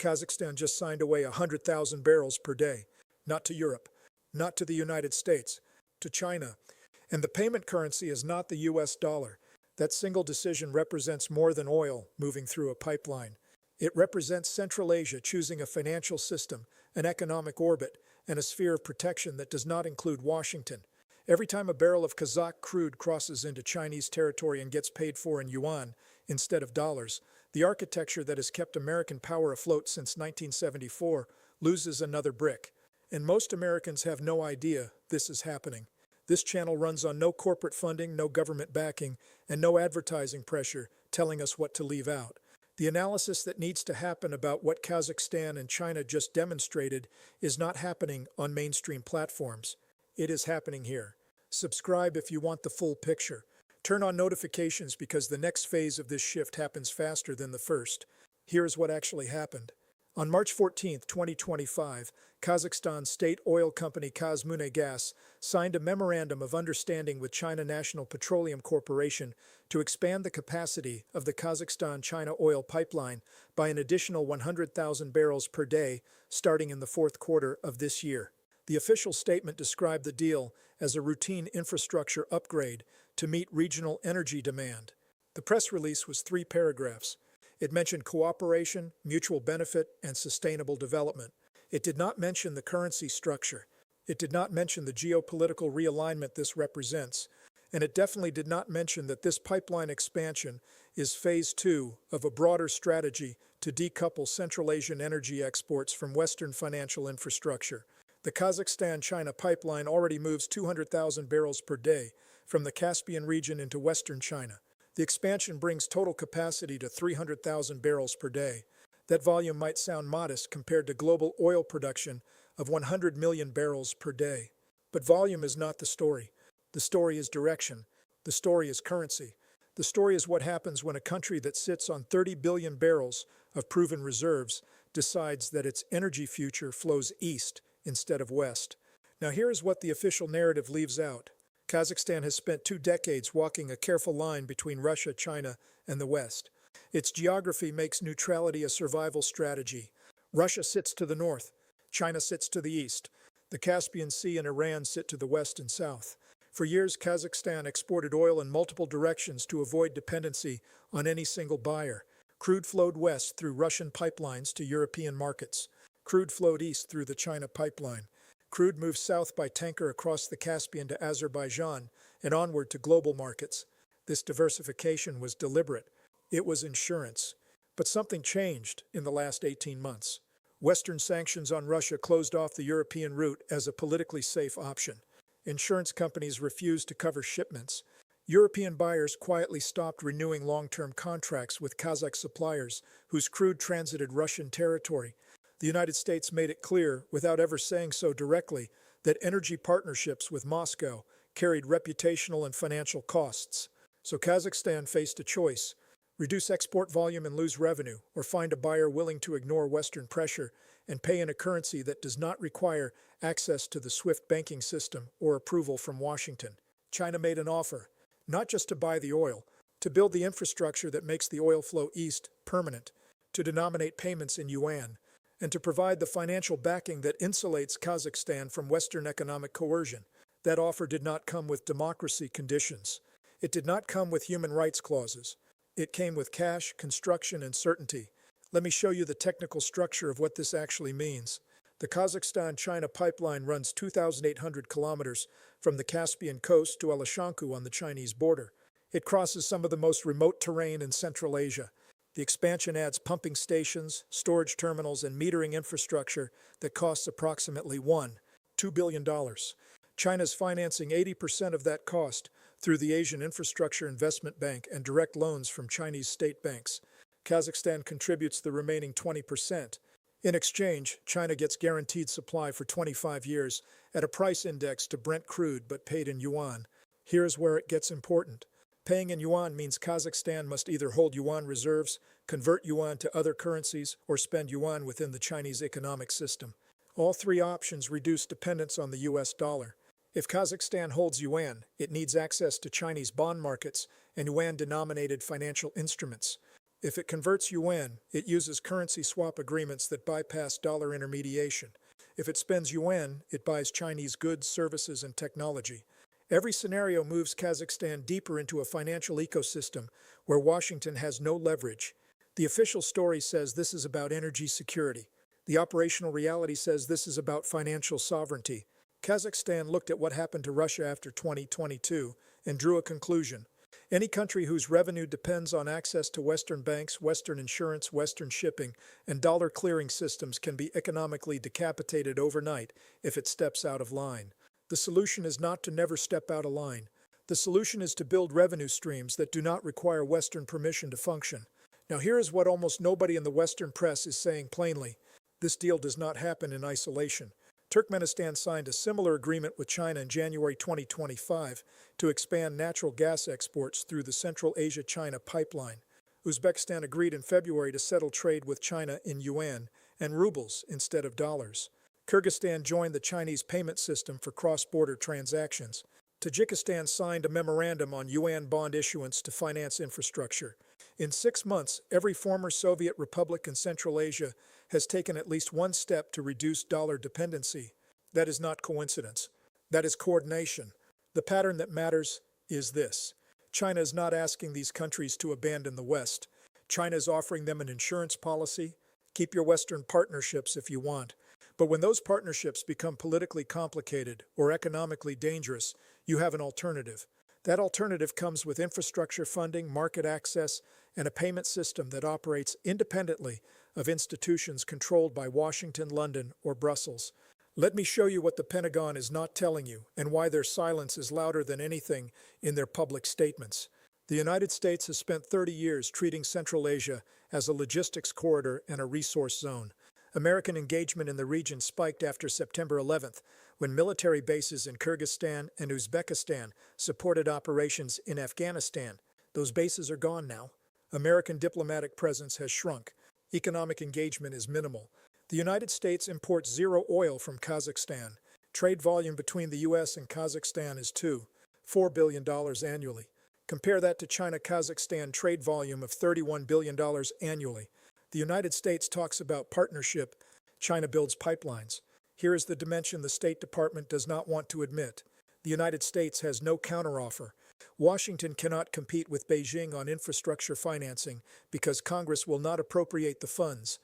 Kazakhstan just signed away 100,000 barrels per day. Not to Europe, not to the United States, to China. And the payment currency is not the US dollar. That single decision represents more than oil moving through a pipeline. It represents Central Asia choosing a financial system, an economic orbit, and a sphere of protection that does not include Washington. Every time a barrel of Kazakh crude crosses into Chinese territory and gets paid for in yuan instead of dollars, the architecture that has kept American power afloat since 1974 loses another brick. And most Americans have no idea this is happening. This channel runs on no corporate funding, no government backing, and no advertising pressure telling us what to leave out. The analysis that needs to happen about what Kazakhstan and China just demonstrated is not happening on mainstream platforms. It is happening here. Subscribe if you want the full picture. Turn on notifications because the next phase of this shift happens faster than the first. Here is what actually happened. On March 14, 2025, Kazakhstan's state oil company Kazmunagas signed a memorandum of understanding with China National Petroleum Corporation to expand the capacity of the Kazakhstan-China oil pipeline by an additional 100,000 barrels per day starting in the fourth quarter of this year. The official statement described the deal as a routine infrastructure upgrade to meet regional energy demand. The press release was 3 paragraphs. It mentioned cooperation, mutual benefit, and sustainable development. It did not mention the currency structure. It did not mention the geopolitical realignment this represents. And it definitely did not mention that this pipeline expansion is phase 2 of a broader strategy to decouple Central Asian energy exports from Western financial infrastructure. The Kazakhstan-China pipeline already moves 200,000 barrels per day from the Caspian region into Western China. The expansion brings total capacity to 300,000 barrels per day. That volume might sound modest compared to global oil production of 100 million barrels per day. But volume is not the story. The story is direction. The story is currency. The story is what happens when a country that sits on 30 billion barrels of proven reserves decides that its energy future flows east instead of west. Now here is what the official narrative leaves out. Kazakhstan has spent 2 decades walking a careful line between Russia, China, and the West. Its geography makes neutrality a survival strategy. Russia sits to the north. China sits to the east. The Caspian Sea and Iran sit to the west and south. For years, Kazakhstan exported oil in multiple directions to avoid dependency on any single buyer. Crude flowed west through Russian pipelines to European markets. Crude flowed east through the China pipeline. Crude moved south by tanker across the Caspian to Azerbaijan and onward to global markets. This diversification was deliberate. It was insurance. But something changed in the last 18 months. Western sanctions on Russia closed off the European route as a politically safe option. Insurance companies refused to cover shipments. European buyers quietly stopped renewing long-term contracts with Kazakh suppliers whose crude transited Russian territory. The United States made it clear, without ever saying so directly, that energy partnerships with Moscow carried reputational and financial costs. So Kazakhstan faced a choice: reduce export volume and lose revenue, or find a buyer willing to ignore Western pressure and pay in a currency that does not require access to the SWIFT banking system or approval from Washington. China made an offer, not just to buy the oil, to build the infrastructure that makes the oil flow east permanent, to denominate payments in yuan, and to provide the financial backing that insulates Kazakhstan from Western economic coercion. That offer did not come with democracy conditions. It did not come with human rights clauses. It came with cash, construction, and certainty. Let me show you the technical structure of what this actually means. The Kazakhstan-China pipeline runs 2,800 kilometers from the Caspian coast to Alashanku on the Chinese border. It crosses some of the most remote terrain in Central Asia. The expansion adds pumping stations, storage terminals, and metering infrastructure that costs approximately $2 billion. China's financing 80% of that cost through the Asian Infrastructure Investment Bank and direct loans from Chinese state banks. Kazakhstan contributes the remaining 20%. In exchange, China gets guaranteed supply for 25 years at a price index to Brent crude but paid in yuan. Here's where it gets important. Paying in yuan means Kazakhstan must either hold yuan reserves, convert yuan to other currencies, or spend yuan within the Chinese economic system. All 3 options reduce dependence on the US dollar. If Kazakhstan holds yuan, it needs access to Chinese bond markets and yuan-denominated financial instruments. If it converts yuan, it uses currency swap agreements that bypass dollar intermediation. If it spends yuan, it buys Chinese goods, services, and technology. Every scenario moves Kazakhstan deeper into a financial ecosystem where Washington has no leverage. The official story says this is about energy security. The operational reality says this is about financial sovereignty. Kazakhstan looked at what happened to Russia after 2022 and drew a conclusion. Any country whose revenue depends on access to Western banks, Western insurance, Western shipping, and dollar clearing systems can be economically decapitated overnight if it steps out of line. The solution is not to never step out of line. The solution is to build revenue streams that do not require Western permission to function. Now here is what almost nobody in the Western press is saying plainly. This deal does not happen in isolation. Turkmenistan signed a similar agreement with China in January 2025 to expand natural gas exports through the Central Asia-China pipeline. Uzbekistan agreed in February to settle trade with China in yuan and rubles instead of dollars. Kyrgyzstan joined the Chinese payment system for cross-border transactions. Tajikistan signed a memorandum on yuan bond issuance to finance infrastructure. In 6 months, every former Soviet republic in Central Asia has taken at least one step to reduce dollar dependency. That is not coincidence. That is coordination. The pattern that matters is this. China is not asking these countries to abandon the West. China is offering them an insurance policy. Keep your Western partnerships if you want. But when those partnerships become politically complicated or economically dangerous, you have an alternative. That alternative comes with infrastructure funding, market access, and a payment system that operates independently of institutions controlled by Washington, London, or Brussels. Let me show you what the Pentagon is not telling you and why their silence is louder than anything in their public statements. The United States has spent 30 years treating Central Asia as a logistics corridor and a resource zone. American engagement in the region spiked after September 11th, when military bases in Kyrgyzstan and Uzbekistan supported operations in Afghanistan. Those bases are gone now. American diplomatic presence has shrunk. Economic engagement is minimal. The United States imports zero oil from Kazakhstan. Trade volume between the U.S. and Kazakhstan is $4 billion annually. Compare that to China-Kazakhstan trade volume of $31 billion annually. The United States talks about partnership. China builds pipelines. Here is the dimension the State Department does not want to admit. The United States has no counteroffer. Washington cannot compete with Beijing on infrastructure financing because Congress will not appropriate the funds.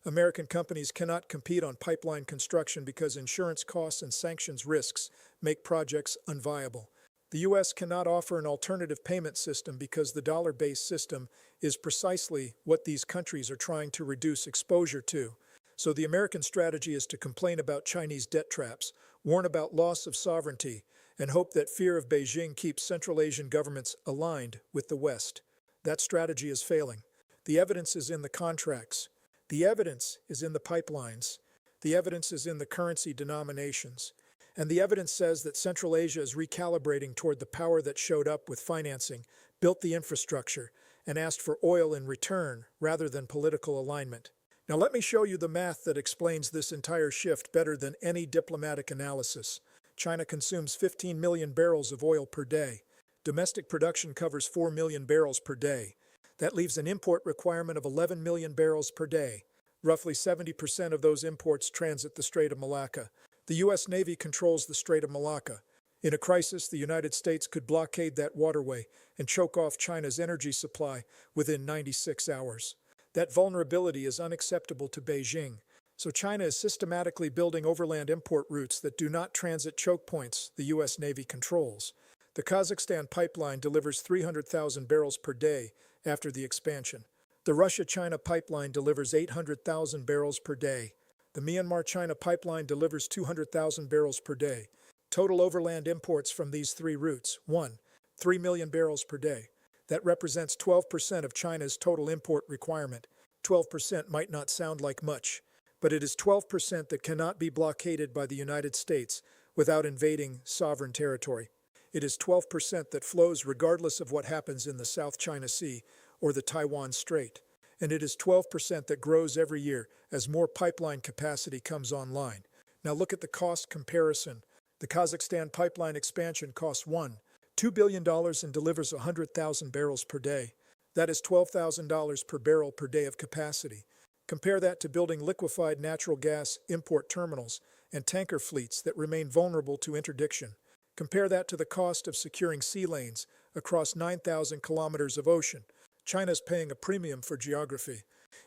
American companies cannot compete on pipeline construction because insurance costs and sanctions risks make projects unviable. The U.S. cannot offer an alternative payment system because the dollar-based system is precisely what these countries are trying to reduce exposure to. So the American strategy is to complain about Chinese debt traps, warn about loss of sovereignty, and hope that fear of Beijing keeps Central Asian governments aligned with the West. That strategy is failing. The evidence is in the contracts. The evidence is in the pipelines. The evidence is in the currency denominations. And the evidence says that Central Asia is recalibrating toward the power that showed up with financing, built the infrastructure, and asked for oil in return rather than political alignment. Now let me show you the math that explains this entire shift better than any diplomatic analysis. China consumes 15 million barrels of oil per day. Domestic production covers 4 million barrels per day. That leaves an import requirement of 11 million barrels per day. Roughly 70% of those imports transit the Strait of Malacca. The U.S. Navy controls the Strait of Malacca. In a crisis, the United States could blockade that waterway and choke off China's energy supply within 96 hours. That vulnerability is unacceptable to Beijing. So China is systematically building overland import routes that do not transit choke points the U.S. Navy controls. The Kazakhstan pipeline delivers 300,000 barrels per day after the expansion. The Russia-China pipeline delivers 800,000 barrels per day. The Myanmar-China pipeline delivers 200,000 barrels per day. Total overland imports from these three routes: 1. 3 million barrels per day. That represents 12% of China's total import requirement. 12% might not sound like much, but it is 12% that cannot be blockaded by the United States without invading sovereign territory. It is 12% that flows regardless of what happens in the South China Sea or the Taiwan Strait. And it is 12% that grows every year as more pipeline capacity comes online. Now look at the cost comparison. The Kazakhstan pipeline expansion costs $2 billion and delivers 100,000 barrels per day. That is $12,000 per barrel per day of capacity. Compare that to building liquefied natural gas import terminals and tanker fleets that remain vulnerable to interdiction. Compare that to the cost of securing sea lanes across 9,000 kilometers of ocean. China's paying a premium for geography.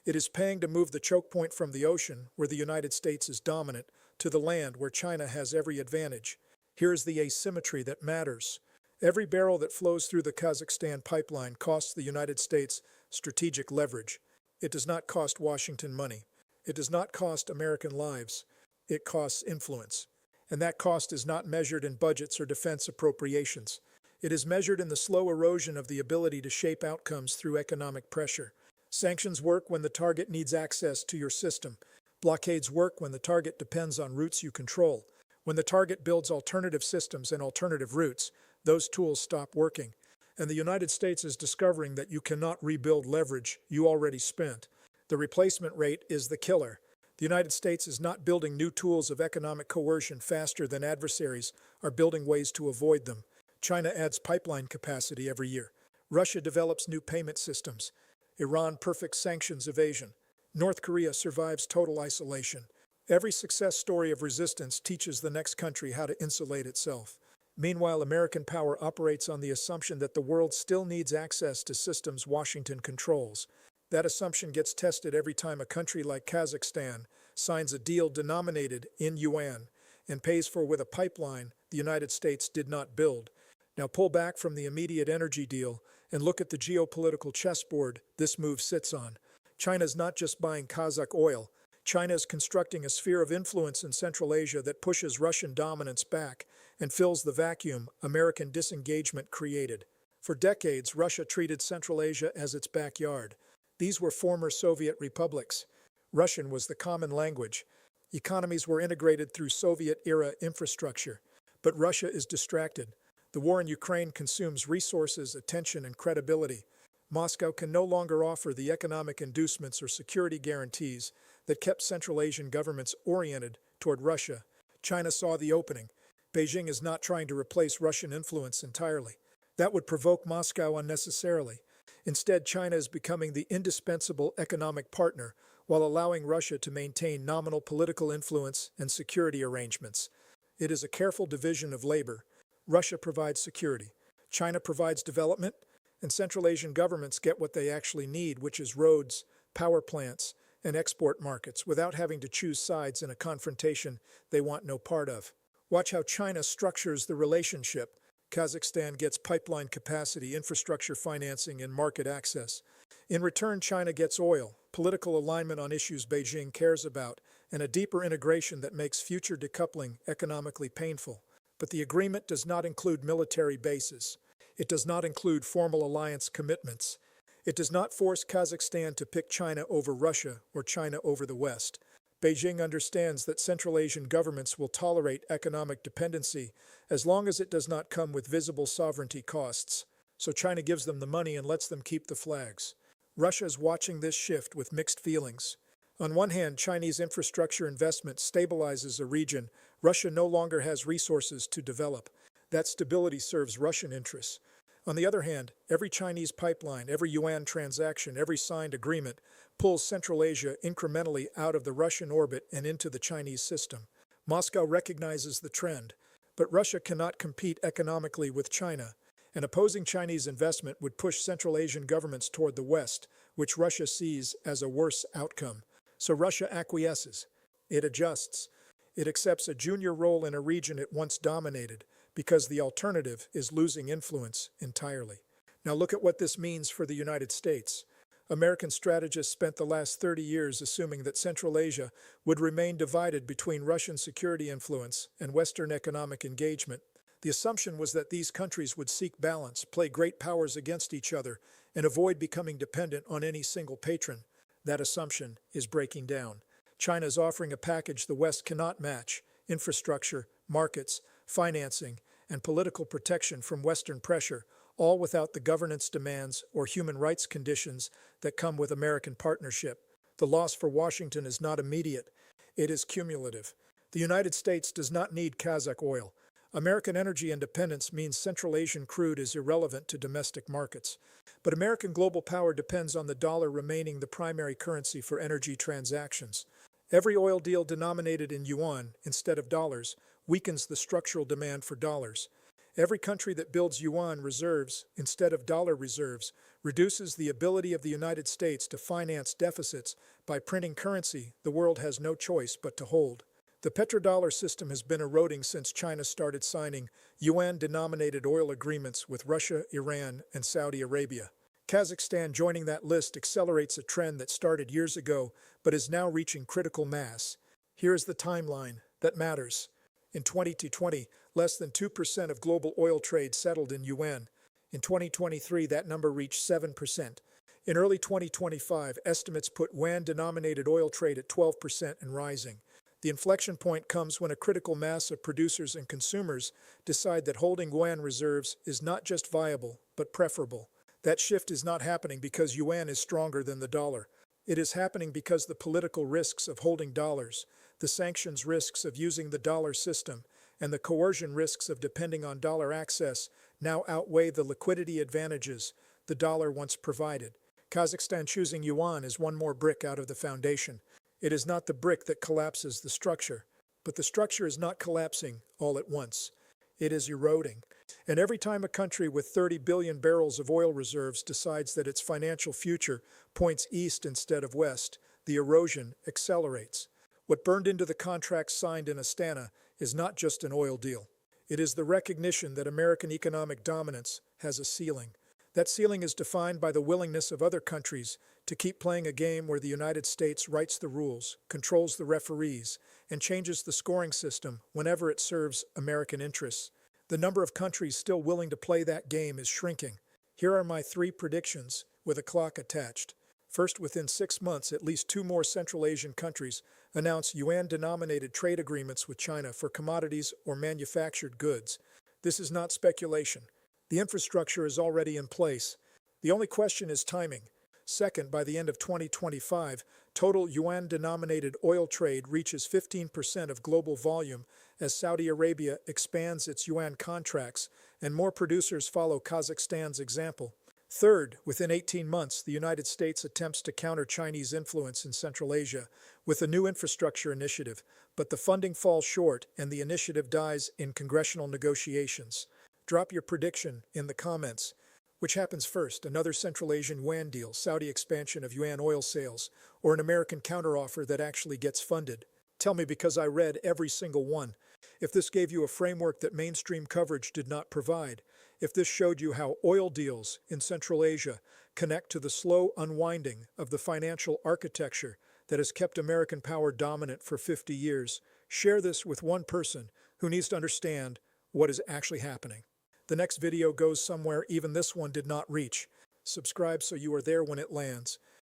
It is paying to move the choke point from the ocean, where the United States is dominant, to the land where China has every advantage. Here is the asymmetry that matters. Every barrel that flows through the Kazakhstan pipeline costs the United States strategic leverage. It does not cost Washington money. It does not cost American lives. It costs influence. And that cost is not measured in budgets or defense appropriations. It is measured in the slow erosion of the ability to shape outcomes through economic pressure. Sanctions work when the target needs access to your system. Blockades work when the target depends on routes you control. When the target builds alternative systems and alternative routes, those tools stop working. And the United States is discovering that you cannot rebuild leverage you already spent. The replacement rate is the killer. The United States is not building new tools of economic coercion faster than adversaries are building ways to avoid them. China adds pipeline capacity every year. Russia develops new payment systems. Iran perfects sanctions evasion. North Korea survives total isolation. Every success story of resistance teaches the next country how to insulate itself. Meanwhile, American power operates on the assumption that the world still needs access to systems Washington controls. That assumption gets tested every time a country like Kazakhstan signs a deal denominated in yuan and pays for with a pipeline the United States did not build. Now pull back from the immediate energy deal and look at the geopolitical chessboard this move sits on. China's not just buying Kazakh oil. China is constructing a sphere of influence in Central Asia that pushes Russian dominance back and fills the vacuum American disengagement created. For decades, Russia treated Central Asia as its backyard. These were former Soviet republics. Russian was the common language. Economies were integrated through Soviet-era infrastructure. But Russia is distracted. The war in Ukraine consumes resources, attention, and credibility. Moscow can no longer offer the economic inducements or security guarantees that kept Central Asian governments oriented toward Russia. China saw the opening. Beijing is not trying to replace Russian influence entirely. That would provoke Moscow unnecessarily. Instead, China is becoming the indispensable economic partner while allowing Russia to maintain nominal political influence and security arrangements. It is a careful division of labor. Russia provides security. China provides development, and Central Asian governments get what they actually need, which is roads, power plants, and export markets, without having to choose sides in a confrontation they want no part of. Watch how China structures the relationship. Kazakhstan gets pipeline capacity, infrastructure financing, and market access. In return, China gets oil, political alignment on issues Beijing cares about, and a deeper integration that makes future decoupling economically painful. But the agreement does not include military bases. It does not include formal alliance commitments. It does not force Kazakhstan to pick China over Russia or China over the West. Beijing understands that Central Asian governments will tolerate economic dependency as long as it does not come with visible sovereignty costs. So China gives them the money and lets them keep the flags. Russia is watching this shift with mixed feelings. On one hand, Chinese infrastructure investment stabilizes a region Russia no longer has resources to develop. That stability serves Russian interests. On the other hand, every Chinese pipeline, every yuan transaction, every signed agreement pulls Central Asia incrementally out of the Russian orbit and into the Chinese system. Moscow recognizes the trend, but Russia cannot compete economically with China, and opposing Chinese investment would push Central Asian governments toward the West, which Russia sees as a worse outcome. So Russia acquiesces. It adjusts. It accepts a junior role in a region it once dominated, because the alternative is losing influence entirely. Now look at what this means for the United States. American strategists spent the last 30 years assuming that Central Asia would remain divided between Russian security influence and Western economic engagement. The assumption was that these countries would seek balance, play great powers against each other, and avoid becoming dependent on any single patron. That assumption is breaking down. China is offering a package the West cannot match: infrastructure, markets, financing, and political protection from Western pressure, all without the governance demands or human rights conditions that come with American partnership. The loss for Washington is not immediate, it is cumulative. The United States does not need Kazakh oil. American energy independence means Central Asian crude is irrelevant to domestic markets. But American global power depends on the dollar remaining the primary currency for energy transactions. Every oil deal denominated in yuan instead of dollars weakens the structural demand for dollars. Every country that builds yuan reserves instead of dollar reserves reduces the ability of the United States to finance deficits by printing currency the world has no choice but to hold. The petrodollar system has been eroding since China started signing yuan-denominated oil agreements with Russia, Iran, and Saudi Arabia. Kazakhstan joining that list accelerates a trend that started years ago but is now reaching critical mass. Here is the timeline that matters. In 2020, less than 2% of global oil trade settled in yuan. In 2023, that number reached 7%. In early 2025, estimates put yuan-denominated oil trade at 12% and rising. The inflection point comes when a critical mass of producers and consumers decide that holding yuan reserves is not just viable, but preferable. That shift is not happening because yuan is stronger than the dollar. It is happening because the political risks of holding dollars, the sanctions risks of using the dollar system, and the coercion risks of depending on dollar access now outweigh the liquidity advantages the dollar once provided. Kazakhstan choosing yuan is one more brick out of the foundation. It is not the brick that collapses the structure, but the structure is not collapsing all at once. It is eroding. And every time a country with 30 billion barrels of oil reserves decides that its financial future points east instead of west, the erosion accelerates. What burned into the contracts signed in Astana is not just an oil deal. It is the recognition that American economic dominance has a ceiling. That ceiling is defined by the willingness of other countries to keep playing a game where the United States writes the rules, controls the referees, and changes the scoring system whenever it serves American interests. The number of countries still willing to play that game is shrinking. Here are my 3 predictions with a clock attached. First, within 6 months, at least 2 more Central Asian countries announce yuan-denominated trade agreements with China for commodities or manufactured goods. This is not speculation. The infrastructure is already in place. The only question is timing. Second, by the end of 2025, total yuan-denominated oil trade reaches 15% of global volume as Saudi Arabia expands its yuan contracts and more producers follow Kazakhstan's example. Third, within 18 months, the United States attempts to counter Chinese influence in Central Asia with a new infrastructure initiative, but the funding falls short and the initiative dies in congressional negotiations. Drop your prediction in the comments. Which happens first, another Central Asian yuan deal, Saudi expansion of yuan oil sales, or an American counteroffer that actually gets funded? Tell me because I read every single one. If this gave you a framework that mainstream coverage did not provide, if this showed you how oil deals in Central Asia connect to the slow unwinding of the financial architecture that has kept American power dominant for 50 years, share this with one person who needs to understand what is actually happening. The next video goes somewhere even this one did not reach. Subscribe so you are there when it lands.